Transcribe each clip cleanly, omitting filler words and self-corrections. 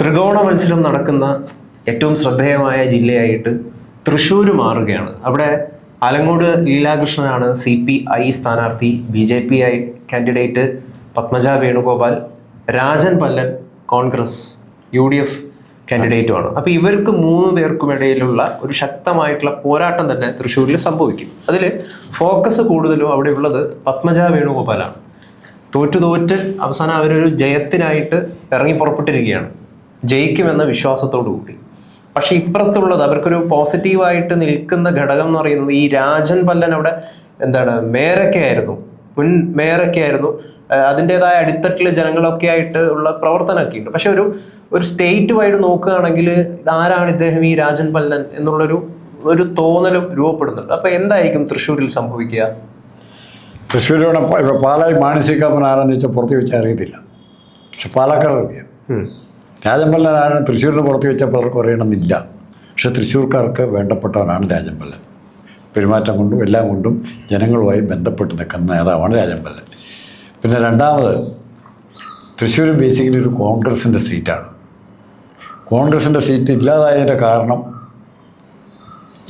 ത്രികോണ മത്സരം നടക്കുന്ന ഏറ്റവും ശ്രദ്ധേയമായ ജില്ലയായിട്ട് തൃശ്ശൂർ മാറുകയാണ്. അവിടെ ആലങ്ങോട് ലീലാകൃഷ്ണനാണ് CPI സ്ഥാനാർത്ഥി, BJP candidate Padmaja Venugopal, Rajan Pallan Congress UDF കാൻഡിഡേറ്റുമാണ്. അപ്പോൾ ഇവർക്ക് 3 പേർക്കും ഇടയിലുള്ള ഒരു ശക്തമായിട്ടുള്ള പോരാട്ടം തന്നെ തൃശ്ശൂരിൽ സംഭവിക്കും. അതിൽ ഫോക്കസ് കൂടുതലും അവിടെ ഉള്ളത് പത്മജ വേണുഗോപാലാണ്. തോറ്റ് അവസാനം അവരൊരു ജയത്തിനായിട്ട് ഇറങ്ങി പുറപ്പെട്ടിരിക്കുകയാണ്, ജയിക്കുമെന്ന വിശ്വാസത്തോടു കൂടി. പക്ഷെ ഇപ്പുറത്തുള്ളത് അവർക്കൊരു പോസിറ്റീവായിട്ട് നിൽക്കുന്ന ഘടകം എന്ന് പറയുന്നത് ഈ രാജൻ പല്ലൻ അവിടെ മേയറൊക്കെ ആയിരുന്നു, മുൻ മേയറൊക്കെ ആയിരുന്നു. അതിൻ്റെതായ അടിത്തട്ടിലെ ജനങ്ങളൊക്കെ ആയിട്ട് ഉള്ള പ്രവർത്തനമൊക്കെ ഉണ്ട്. പക്ഷെ ഒരു സ്റ്റേറ്റ് വൈഡ് നോക്കുകയാണെങ്കിൽ ആരാണ് ഇദ്ദേഹം ഈ രാജൻ പല്ലൻ എന്നുള്ളൊരു തോന്നലും രൂപപ്പെടുന്നുണ്ട്. അപ്പൊ എന്തായിരിക്കും തൃശ്ശൂരിൽ സംഭവിക്കുക? തൃശ്ശൂരിവിടെ പാലായി മാനസികമൻ ആരെന്ന് വെച്ചാൽ പുറത്ത് വെച്ചാൽ അറിയത്തില്ല. പക്ഷെ പാലക്കാർ അറിയാം. രാജൻ പല്ലൻ ആരാണ് തൃശ്ശൂരിന് പുറത്ത് വെച്ചാൽ പലർക്കും അറിയണമെന്നില്ല. പക്ഷെ തൃശ്ശൂർക്കാർക്ക് വേണ്ടപ്പെട്ടവനാണ് രാജൻ പല്ലൻ. പെരുമാറ്റം കൊണ്ടും എല്ലാം കൊണ്ടും ജനങ്ങളുമായി ബന്ധപ്പെട്ട് നിൽക്കുന്ന നേതാവാണ് രാജൻ പല്ലൻ. പിന്നെ രണ്ടാമത്, തൃശ്ശൂർ ബേസിക്കലി ഒരു കോൺഗ്രസിൻ്റെ സീറ്റാണ്. കോൺഗ്രസിൻ്റെ സീറ്റ് ഇല്ലാതായതിൻ്റെ കാരണം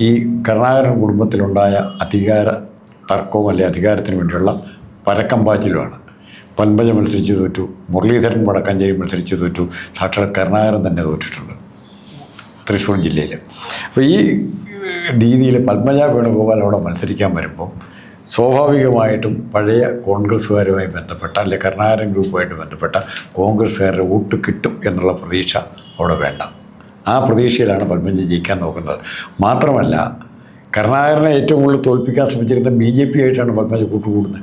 ഈ കരുണാകരൻ കുടുംബത്തിലുണ്ടായ അധികാര തർക്കവും അല്ലെങ്കിൽ അധികാരത്തിന് വേണ്ടിയുള്ള പരക്കം പാച്ചിലുമാണ്. പത്മജ മത്സരിച്ച് തോറ്റു, മുരളീധരൻ വടക്കാഞ്ചേരി മത്സരിച്ച് തോറ്റു, സാക്ഷാൽ കരുണാകരൻ തന്നെ തോറ്റിട്ടുണ്ട് തൃശ്ശൂർ ജില്ലയിൽ. അപ്പോൾ ഈ രീതിയിൽ പത്മജ വേണുഗോപാൽ അവിടെ മത്സരിക്കാൻ വരുമ്പോൾ സ്വാഭാവികമായിട്ടും പഴയ കോൺഗ്രസ്സുകാരുമായി ബന്ധപ്പെട്ട അല്ലെങ്കിൽ കരുണാകരൻ ഗ്രൂപ്പുമായിട്ട് ബന്ധപ്പെട്ട കോൺഗ്രസ്സുകാരുടെ വോട്ട് കിട്ടും എന്നുള്ള പ്രതീക്ഷ അവിടെ വേണ്ട. ആ പ്രതീക്ഷയിലാണ് പത്മജ ജയിക്കാൻ നോക്കുന്നത്. മാത്രമല്ല, കരുണാകരനെ ഏറ്റവും കൂടുതൽ തോൽപ്പിക്കാൻ ശ്രമിച്ചിരുന്ന BJP ആയിട്ടാണ് പത്മജ കൂട്ടുകൂടുന്നത്.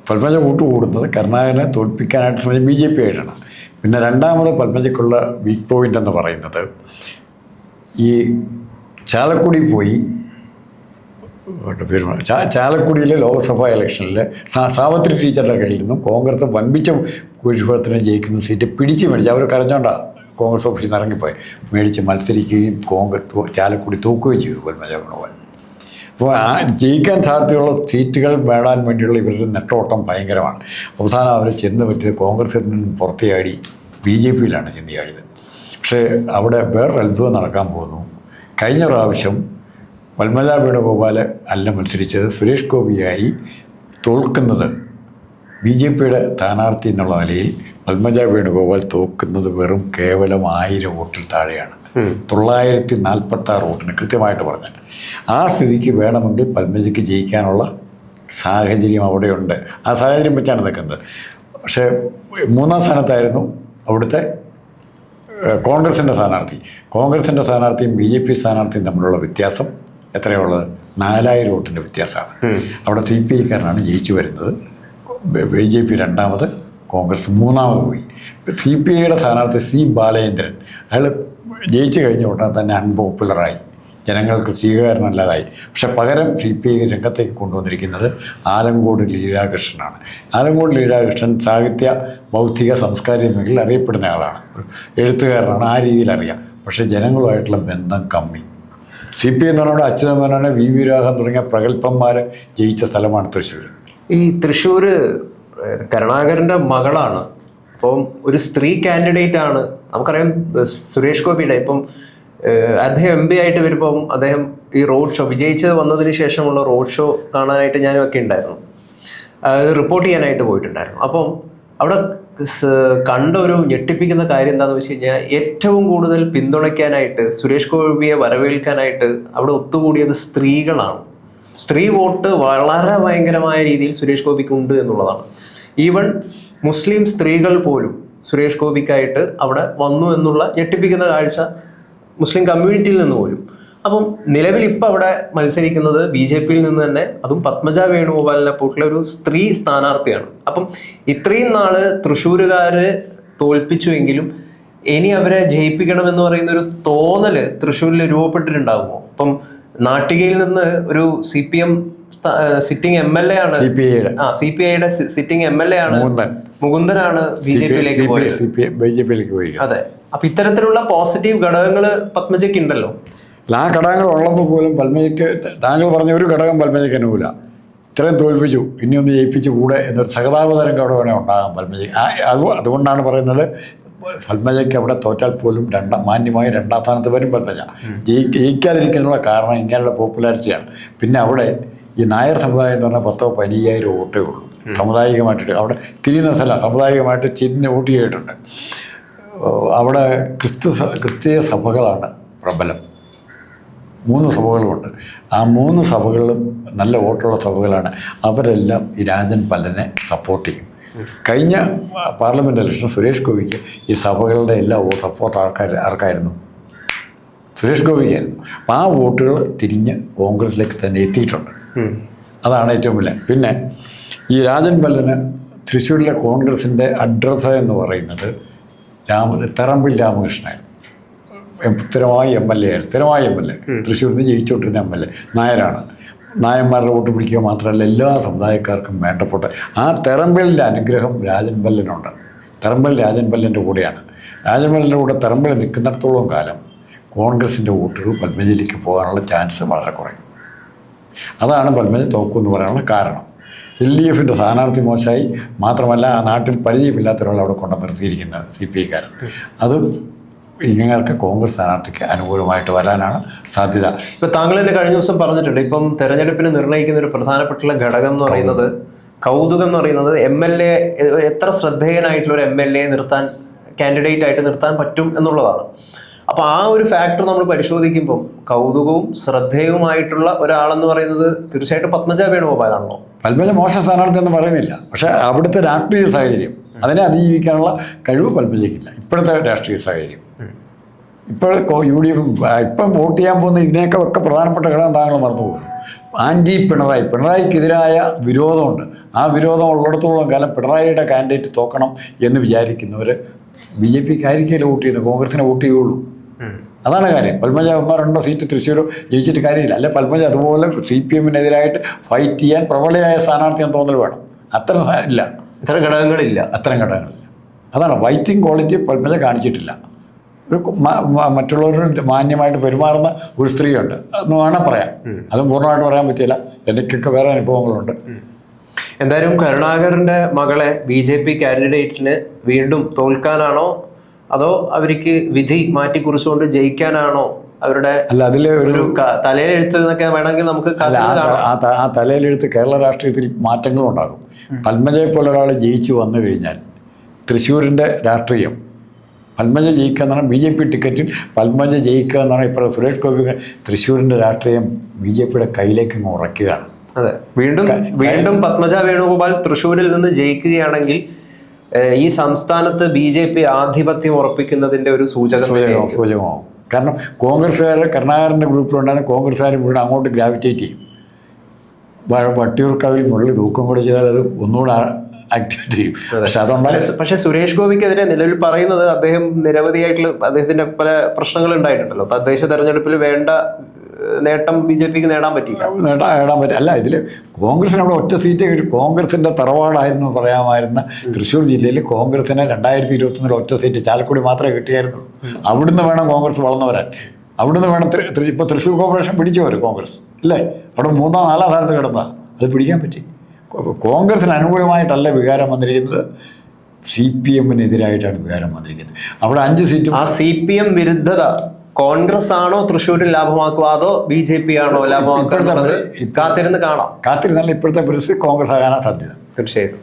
പത്മജ കൂട്ടുകൂടുന്നത് കരുണാകരനെ തോൽപ്പിക്കാനായിട്ട് ശ്രമിച്ച BJP ആയിട്ടാണ്. പിന്നെ രണ്ടാമത് പത്മജയ്ക്കുള്ള വീക്ക് പോയിൻ്റ് എന്ന് പറയുന്നത്, ഈ ചാലക്കുടി പോയി ചാലക്കുടിയിലെ ലോക്സഭാ ഇലക്ഷനിൽ സാവിത്രി ടീച്ചറുടെ കയ്യിൽ നിന്നും കോൺഗ്രസ് വൻപിച്ച ഭൂരിപക്ഷത്തിന് ജയിക്കുന്ന സീറ്റ് പിടിച്ച് മേടിച്ച് അവർ കരഞ്ഞോണ്ടാണ് കോൺഗ്രസ് ഓഫീസിൽ നിന്ന് ഇറങ്ങിപ്പോയി മേടിച്ച് മത്സരിക്കുകയും ചാലക്കുടി തോക്കുകയും ചെയ്തു പത്മജ വേണുഗോപാൽ. അപ്പോൾ ആ ജയിക്കാൻ സാധ്യതയുള്ള സീറ്റുകൾ നേടാൻ വേണ്ടിയുള്ള ഇവരുടെ നെട്ടോട്ടം ഭയങ്കരമാണ്. അവസാനം അവർ ചെന്ന് പറ്റിയത് കോൺഗ്രസിൽ നിന്നും പുറത്തുചാടി BJPയിലാണ് ചെന്ന് ചാടിയത്. പക്ഷേ അവിടെ വേറൊരു അത്ഭുതം നടക്കാൻ പോകുന്നു. കഴിഞ്ഞ പ്രാവശ്യം പത്മജ വേണുഗോപാൽ അല്ല മത്സരിച്ചത്, സുരേഷ് ഗോപിയായി തോൽക്കുന്നത് BJPയുടെ സ്ഥാനാർത്ഥി എന്നുള്ള നിലയിൽ പത്മജ വേണുഗോപാൽ തോൽക്കുന്നത് വെറും കേവലം 1000 വോട്ടിൽ താഴെയാണ്. 946 വോട്ടിന് കൃത്യമായിട്ട് പറഞ്ഞാൽ. ആ സ്ഥിതിക്ക് വേണമെങ്കിൽ പത്മജയ്ക്ക് ജയിക്കാനുള്ള സാഹചര്യം അവിടെയുണ്ട്. ആ സാഹചര്യം വെച്ചാണ് നിൽക്കുന്നത്. പക്ഷേ 3-ാം സ്ഥാനത്തായിരുന്നു അവിടുത്തെ കോൺഗ്രസിൻ്റെ സ്ഥാനാർത്ഥി. കോൺഗ്രസിൻ്റെ സ്ഥാനാർത്ഥിയും BJP സ്ഥാനാർത്ഥിയും തമ്മിലുള്ള വ്യത്യാസം എത്രയുള്ളത്? 4000 വോട്ടിൻ്റെ വ്യത്യാസമാണ്. അവിടെ CPIക്കാരനാണ് ജയിച്ചു വരുന്നത്. BJP രണ്ടാമത്, കോൺഗ്രസ് മൂന്നാമത് പോയി. CPIയുടെ സ്ഥാനാർത്ഥി C. ബാലചന്ദ്രൻ, അയാൾ ജയിച്ചു കഴിഞ്ഞ ഉടനെ തന്നെ അൺപോപ്പുലറായി, ജനങ്ങൾക്ക് സ്വീകാര്യനല്ലാതായി. പക്ഷെ പകരം CPI രംഗത്തേക്ക് കൊണ്ടുവന്നിരിക്കുന്നത് ആലങ്കോട് ലീലാകൃഷ്ണനാണ്. ആലങ്കോട് ലീലാകൃഷ്ണൻ സാഹിത്യ, ബൗദ്ധിക, സാംസ്കാരിക മേഖലയിൽ അറിയപ്പെടുന്ന ആളാണ്, എഴുത്തുകാരനാണ്. ആ രീതിയിൽ അറിയാം. പക്ഷേ ജനങ്ങളുമായിട്ടുള്ള ബന്ധം കമ്മി. CPI എന്ന് പറഞ്ഞാൽ അച്യുതമേനോൻ, VV രാഘവൻ തുടങ്ങിയ പ്രഗത്ഭന്മാർ ജയിച്ച സ്ഥലമാണ് തൃശ്ശൂർ. ഈ തൃശ്ശൂർ കരുണാകരൻ്റെ മകളാണ്. അപ്പം ഒരു സ്ത്രീ കാൻഡിഡേറ്റ് ആണ്. നമുക്കറിയാം സുരേഷ് ഗോപിയുടെ ഇപ്പം അദ്ദേഹം MP ആയിട്ട് വരുമ്പം അദ്ദേഹം ഈ റോഡ് ഷോ വിജയിച്ച് വന്നതിന് ശേഷമുള്ള റോഡ് ഷോ കാണാനായിട്ട് ഞാനൊക്കെ ഉണ്ടായിരുന്നു, അത് റിപ്പോർട്ട് ചെയ്യാനായിട്ട് പോയിട്ടുണ്ടായിരുന്നു. അപ്പം അവിടെ കണ്ട ഒരു ഞെട്ടിപ്പിക്കുന്ന കാര്യം എന്താണെന്ന് വെച്ച് കഴിഞ്ഞാൽ, ഏറ്റവും കൂടുതൽ പിന്തുണയ്ക്കാനായിട്ട് സുരേഷ് ഗോപിയെ വരവേൽക്കാനായിട്ട് അവിടെ ഒത്തുകൂടിയത് സ്ത്രീകളാണ്. സ്ത്രീ വോട്ട് വളരെ ഭയങ്കരമായ രീതിയിൽ സുരേഷ് ഗോപിക്ക് ഉണ്ട് എന്നുള്ളതാണ്. ഈവൻ മുസ്ലിം സ്ത്രീകൾ പോലും സുരേഷ് ഗോപിക്കായിട്ട് അവിടെ വന്നു എന്നുള്ള ഞെട്ടിപ്പിക്കുന്ന കാഴ്ച മുസ്ലിം കമ്മ്യൂണിറ്റിയിൽ നിന്ന് പോലും. അപ്പം നിലവിൽ ഇപ്പം അവിടെ മത്സരിക്കുന്നത് BJPയിൽ നിന്ന് തന്നെ, അതും പത്മജ വേണുഗോപാലിനെ പോലുള്ള ഒരു സ്ത്രീ സ്ഥാനാർത്ഥിയാണ്. അപ്പം ഇത്രയും നാള് തൃശ്ശൂരുകാര് തോൽപ്പിച്ചുവെങ്കിലും ഇനി അവരെ ജയിപ്പിക്കണമെന്ന് പറയുന്ന ഒരു തോന്നല് തൃശ്ശൂരിൽ രൂപപ്പെട്ടിട്ടുണ്ടാകുമോ? അപ്പം നാട്ടികയിൽ നിന്ന് ഒരു CPM സിറ്റിംഗ് MLA ആണ്, CPIയുടെ സിറ്റിംഗ് MLA ആണ് മുകുന്ദനാണ് BJPയിലേക്ക് പോയത്. അതെ. അപ്പൊ ഇത്തരത്തിലുള്ള പോസിറ്റീവ് ഘടകങ്ങൾ പത്മജയ്ക്ക് ഉണ്ടല്ലോ. ആ ഘടകങ്ങൾ ഉള്ളപ്പോൾ പോലും പത്മജയ്ക്ക്, താങ്കൾ പറഞ്ഞ ഒരു ഘടകം പത്മജയ്ക്ക് അനുകൂല. ഇത്രയും തോൽപ്പിച്ചു, ഇനി ഒന്ന് ജയിപ്പിച്ച് കൂടെ എന്നൊരു സഹതാപതരം അവിടെ വേണേൽ ഉണ്ടാകാം പത്മജയ്ക്ക്. അതുകൊണ്ടാണ് പറയുന്നത് പത്മജയ്ക്ക് അവിടെ തോറ്റാൽ പോലും മാന്യമായി രണ്ടാം സ്ഥാനത്ത് വരും പത്മജ. ജയിക്കാതിരിക്കാനുള്ള കാരണം ഇങ്ങനെയുള്ള പോപ്പുലാരിറ്റിയാണ്. പിന്നെ അവിടെ ഈ നായർ സമുദായം എന്ന് പറഞ്ഞാൽ 10,000-15,000 വോട്ടേ ഉള്ളൂ. സാമുദായികമായിട്ട് അവിടെ തിരിയുന്ന സ്ഥലം സാമുദായികമായിട്ട് തിരിഞ്ഞ് വോട്ട് ചെയ്തിട്ടുണ്ട്. അവിടെ ക്രിസ്തീയ സഭകളാണ് പ്രബലം. 3 സഭകളുമുണ്ട്. ആ 3 സഭകളിലും നല്ല വോട്ടുള്ള സഭകളാണ്. അവരെല്ലാം ഈ രാജൻ പല്ലനെ സപ്പോർട്ട് ചെയ്യും. കഴിഞ്ഞ പാർലമെൻറ്റ് ഇലക്ഷൻ സുരേഷ് ഗോപിക്ക് ഈ സഭകളുടെ എല്ലാ സപ്പോർട്ട് ആർക്കായിരുന്നു? സുരേഷ് ഗോപിക്കായിരുന്നു. അപ്പം ആ വോട്ടുകൾ തിരിഞ്ഞ് കോൺഗ്രസിലേക്ക് തന്നെ എത്തിയിട്ടുണ്ട്. അതാണ് ഏറ്റവും വലിയ. പിന്നെ ഈ രാജൻ പല്ലന് തൃശ്ശൂരിലെ കോൺഗ്രസിൻ്റെ അഡ്രസ്സ് എന്ന് പറയുന്നത് തെറമ്പിൽ രാമകൃഷ്ണനായിരുന്നു. സ്ഥിരമായി MLA ആയിരുന്നു. സ്ഥിരമായി MLA, തൃശ്ശൂരിൽ നിന്ന് ജയിച്ചുകൊണ്ടിരുന്ന MLA നായരാണ്. നായന്മാരുടെ വോട്ട് പിടിക്കുക മാത്രമല്ല എല്ലാ സമുദായക്കാർക്കും വേണ്ടപ്പെട്ട ആ തെറമ്പിലിൻ്റെ അനുഗ്രഹം രാജൻ പല്ലനുണ്ട്. തെറമ്പിൽ രാജൻ പല്ലൻ്റെ കൂടെയാണ്. രാജൻ പല്ലൻ്റെ കൂടെ തെറമ്പിൽ നിൽക്കുന്നിടത്തോളം കാലം കോൺഗ്രസിൻ്റെ വോട്ടുകൾ പത്മജയിലേക്ക് പോകാനുള്ള ചാൻസ് വളരെ കുറയും. അതാണ് പത്മജ തോക്കുമെന്ന് പറയാനുള്ള കാരണം. LDFിൻ്റെ സ്ഥാനാർത്ഥി മോശമായി, മാത്രമല്ല ആ നാട്ടിൽ പരിചയമില്ലാത്ത ഒരാൾ അവിടെ കൊണ്ടു നിർത്തിയിരിക്കുന്നത് CPI-കാരൻ. അതും ഇങ്ങനെയൊക്കെ കോൺഗ്രസ് സ്ഥാനാർത്ഥിക്ക് അനുകൂലമായിട്ട് വരാനാണ് സാധ്യത. ഇപ്പം താങ്കൾ തന്നെ കഴിഞ്ഞ ദിവസം പറഞ്ഞിട്ടുണ്ട്, ഇപ്പം തെരഞ്ഞെടുപ്പിന് നിർണ്ണയിക്കുന്ന ഒരു പ്രധാനപ്പെട്ട ഘടകം എന്ന് പറയുന്നത്, കൗതുകം എന്ന് പറയുന്നത് MLA എത്ര ശ്രദ്ധേയനായിട്ടുള്ള ഒരു MLA നിർത്താൻ, കാൻഡിഡേറ്റ് ആയിട്ട് നിർത്താൻ പറ്റും എന്നുള്ളതാണ്. അപ്പോൾ ആ ഒരു ഫാക്ടർ നമ്മൾ പരിശോധിക്കുമ്പം കൗതുകവും ശ്രദ്ധേയവുമായിട്ടുള്ള ഒരാളെന്ന് പറയുന്നത് തീർച്ചയായിട്ടും പത്മജ വേണുഗോപാലാണല്ലോ. പത്മജ മോശം സ്ഥാനാർത്ഥി എന്ന് പറയുന്നില്ല, പക്ഷേ അവിടുത്തെ രാഷ്ട്രീയ സാഹചര്യം അതിനെ അതിജീവിക്കാനുള്ള കഴിവ് പത്മജയ്ക്കില്ല. ഇപ്പോഴത്തെ രാഷ്ട്രീയ സാഹചര്യം, ഇപ്പോൾ UDF ഇപ്പം വോട്ട് ചെയ്യാൻ പോകുന്ന ഇതിനേക്കാളൊക്കെ പ്രധാനപ്പെട്ട ഘടകം താങ്കൾ മറന്നുപോകുന്നു. ആൻറ്റി പിണറായിക്കെതിരായ വിരോധമുണ്ട്. ആ വിരോധം ഉള്ളിടത്തോളം കാലം പിണറായിയുടെ കാൻഡിഡേറ്റ് തോക്കണം എന്ന് വിചാരിക്കുന്നവർ BJPക്കായിരിക്കും വോട്ട് ചെയ്യുന്നത്, കോൺഗ്രസിനെ വോട്ട് ചെയ്യുള്ളൂ. അതാണ് കാര്യം. പത്മജ 1-2 സീറ്റ് തൃശ്ശൂർ ജയിച്ചിട്ട് കാര്യമില്ല. അല്ലെ പത്മജ അതുപോലെ CPM-നെതിരായിട്ട് ഫൈറ്റ് ചെയ്യാൻ പ്രബലയായ സ്ഥാനാർത്ഥി എന്ന് തോന്നൽ വേണം. അത്തരം ഘടകങ്ങളില്ല. അതാണ് ഫൈറ്റിംഗ് ക്വാളിറ്റി പത്മജ കാണിച്ചിട്ടില്ല. ഒരു മറ്റുള്ളവരോട് മാന്യമായിട്ട് പെരുമാറുന്ന ഒരു സ്ത്രീയുണ്ട് എന്ന് വേണം പറയാം. അതും പൂർണ്ണമായിട്ട് പറയാൻ പറ്റില്ല. എനിക്കൊക്കെ വേറെ അനുഭവങ്ങളുണ്ട്. എന്തായാലും കരുണാകരൻ്റെ മകളെ BJP കാൻഡിഡേറ്റിന് വീണ്ടും തോൽക്കാനാണോ അതോ അവർക്ക് വിധി മാറ്റിക്കുറിച്ചുകൊണ്ട് ജയിക്കാനാണോ അവരുടെ ഒരു തലയിലെഴുത്ത് എന്നൊക്കെ വേണമെങ്കിൽ നമുക്ക് ആ തലയിലെഴുത്ത് കേരള രാഷ്ട്രീയത്തിൽ മാറ്റങ്ങളും ഉണ്ടാകും. പത്മജയെ പോലെ ഒരാൾ ജയിച്ചു വന്നു കഴിഞ്ഞാൽ തൃശ്ശൂരിൻ്റെ രാഷ്ട്രീയം പത്മജ ജയിക്കുക എന്നാണ്. BJP ടിക്കറ്റിൽ പത്മജ ജയിക്കുക എന്നാണ്. ഇപ്പോൾ സുരേഷ് ഗോപി തൃശ്ശൂരിൻ്റെ രാഷ്ട്രീയം BJPയുടെ കയ്യിലേക്ക് അങ്ങ് ഉറക്കുകയാണ്. അതെ, വീണ്ടും പത്മജ വേണുഗോപാൽ തൃശ്ശൂരിൽ നിന്ന് ജയിക്കുകയാണെങ്കിൽ ഈ സംസ്ഥാനത്ത് BJP ആധിപത്യം ഉറപ്പിക്കുന്നതിന്റെ ഒരു സൂചകമാവും. കാരണം കോൺഗ്രസ്സുകാർ കരുണാകരൻ്റെ ഗ്രൂപ്പിലുണ്ടാകുന്ന കോൺഗ്രസ്സുകാർ മുഴുവൻ അങ്ങോട്ട് ഗ്രാവിറ്റേറ്റ് ചെയ്യും. വട്ടിയൂർക്കാവിൽ മുകളിൽ തൂക്കം കൂടെ ചെയ്താൽ അത് ഒന്നുകൂടെ ആക്ടിവേറ്റ് ചെയ്യും. പക്ഷെ സുരേഷ് ഗോപിക്കെതിരെ നിലവിൽ പറയുന്നത് അദ്ദേഹം നിരവധിയായിട്ടുള്ള അദ്ദേഹത്തിന്റെ പല പ്രശ്നങ്ങൾ ഉണ്ടായിട്ടുണ്ടല്ലോ. തദ്ദേശ തെരഞ്ഞെടുപ്പിൽ വേണ്ട നേട്ടം BJPക്ക് നേടാൻ പറ്റില്ല. അല്ല, ഇതിൽ കോൺഗ്രസിന് അവിടെ ഒറ്റ സീറ്റ് കിട്ടി. കോൺഗ്രസിൻ്റെ തറവാടായിരുന്നു പറയാമായിരുന്ന തൃശ്ശൂർ ജില്ലയിൽ കോൺഗ്രസിന് 2021 ഒറ്റ സീറ്റ് ചാലക്കുടി മാത്രമേ കിട്ടിയായിരുന്നുള്ളൂ. അവിടുന്ന് വേണം കോൺഗ്രസ് വളർന്നു വരാൻ. അവിടുന്ന് വേണം ഇപ്പോൾ തൃശ്ശൂർ കോർപ്പറേഷൻ പിടിച്ചു വരും കോൺഗ്രസ് അല്ലേ. അവിടെ 3-4 സ്ഥാനത്ത് കിടന്നതാണ്. അത് പിടിക്കാൻ പറ്റി. കോൺഗ്രസിന് അനുകൂലമായിട്ടല്ല വികാരം വന്നിരിക്കുന്നത്, CPM-നെതിരായിട്ടാണ് വികാരം വന്നിരിക്കുന്നത്. അവിടെ 5 സീറ്റും. ആ CPM വിരുദ്ധത കോൺഗ്രസ് ആണോ തൃശ്ശൂരിൽ ലാഭമാക്കുക അതോ BJP ആണോ ലാഭമാക്കുക? കാത്തിരുന്ന് കാണാം. കാത്തിരുന്നാൽ ഇപ്പോഴത്തെ പരിസ്ഥിതി കോൺഗ്രസ് ആകാനാണ് സാധ്യത. തീർച്ചയായിട്ടും.